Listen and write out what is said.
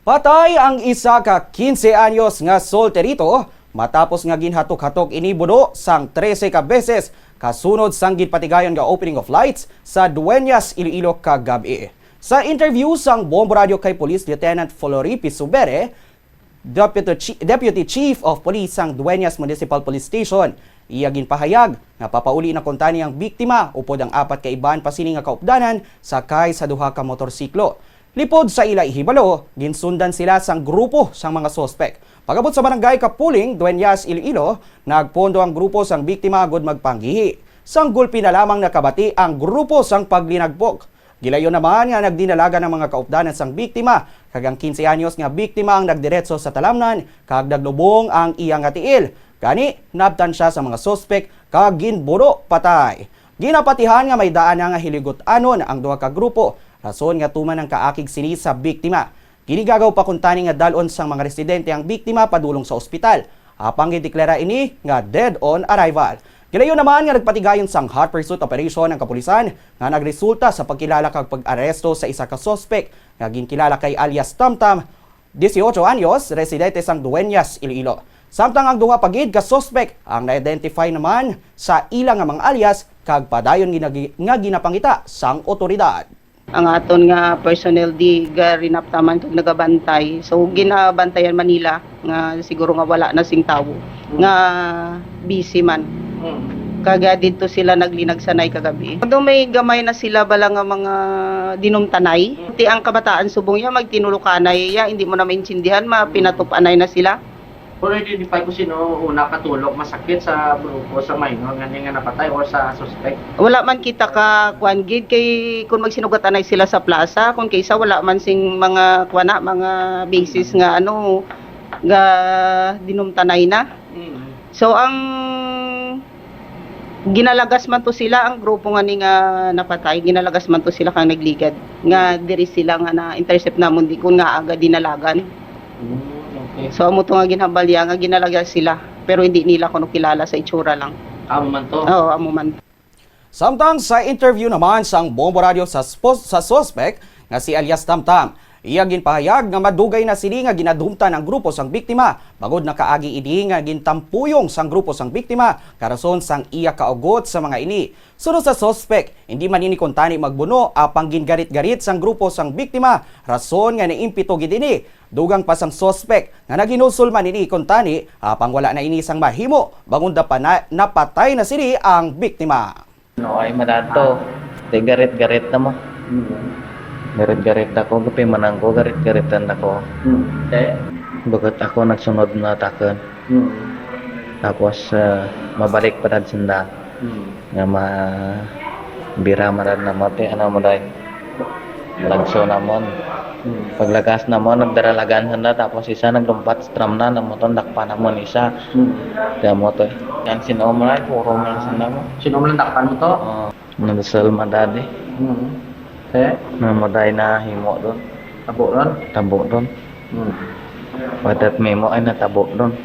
Patay ang isa ka 15 anyos nga solterito matapos nga ginhatok-hatok ini budo sang 13 ka beses kasunod sang ginpatigayon nga opening of lights sa Dueñas, Iloilo kagabi. Sa interview sang Bombo Radio kay Police Lieutenant Floripi Subere, Deputy Chief of Police sang Dueñas Municipal Police Station, iya ginpahayag nga papauli na kuntani ang biktima upod ang 4 ka iban pasini nga kaupdanan sakay sa duha ka motorsiklo. Lipod sa ila ihibalo, ginsundan sila sang grupo sang mga sospek. Pagabot sa barangay Kapuling, Dueñas, Iloilo, nagpondo ang grupo sang biktima agud magpanggihi. Sang gulpi na lamang nakabati ang grupo sang paglinagbok. Gilayon naman nga nagdinalaga ng mga kaupdanan sang biktima, kagang 15 anyos nga biktima ang nagdiretso sa talamnan, kag naglubong ang iyang atiil. Gani, nabtan siya sa mga sospek, kag ginburo patay. Ginapatihan nga may daan nga hiligot-anon ang duha ka grupo, rason nga tuman ang kaakig sini sa biktima. Ginigagaw pa kuntani nga dalon sang mga residente ang biktima padulong sa ospital. Apang gideklara ini nga dead on arrival. Gilayon naman nga nagpatigayon sang hot pursuit operation ng kapulisan nga nagresulta sa pagkilala kag pag-aresto sa isa ka sospek nga ginkilala kay alias Tamtam, 18 anyos, residente sang Dueñas, Iloilo. Samtang ang duha pagid ka sospek ang na-identify naman sa ilang nga mga alias kag padayon nga ginapangita sang otoridad. Ang aton nga personnel di rinaptaman kag nagabantay. So ginabantayan Manila nga siguro nga wala na sing tawo nga busy man. Kaga dito sila naglinagsanay kagabi. Do may gamay na sila bala nga mga dinumtanay. Ti ang kabataan subong ya magtinulukanay ya hindi mo na maintindihan mapinatupanay na sila. Kung identify ko sino una katulog masakit sa grupo sa minor nga napatay or sa suspect. Wala man kita ka kuan gid kay kung magsinugatan ay sila sa plaza kung kaysa wala man sing mga kuana mga basis nga ano nga dinumtanay na. So ang ginalagas man to sila ang grupo nga ni nga napatay ginalagas man to sila kang nagligad nga diri sila nga na intercept namon di kun nga aga dinalagan. Okay. So amo to nga ginhabalya nga ginalagas sila pero hindi nila kuno kilala sa itsura lang. Amo man to. Oo, amo man. Samtang sa interview naman sang Bombo Radio sa sospek nga si alias Tamtam, iya ginpahayag nga madugay na sini nga ginadumtan ang grupo sang biktima bagod na kaagi idi nga gintampuyong sang grupo sang biktima karason sang iya kaugot sa mga ini. Sunod sa sospek, hindi man ini kuntani magbuno apang gingarit-garit sang grupo sang biktima rason nga naimpito gid ini. Dugang pa sang sospek nga naginusul man ini kuntani apang wala na ini sang mahimo bangon da pa napatay na sini ang biktima. No ay madato. Te garit-garit na mo. Garit-garit ako, gapi manang ko, garit-garitan ako. Bagat ako nagsunod na taken. Tapos mabalik pa dad senda. Nga bira marad na mati, ano mo day. Lagso namon. Paglagas namon, nagdaralagan na tapos isa naglumpat stram na namoton dakpa namon isa. Kaya mo to. Yan sinoman, puro man senda mo. Sino man dakpan mo to? Nagdasal madadi. Namaday na himo doon. Tabo ron? Tabo doon. Padat memo ay natabo doon.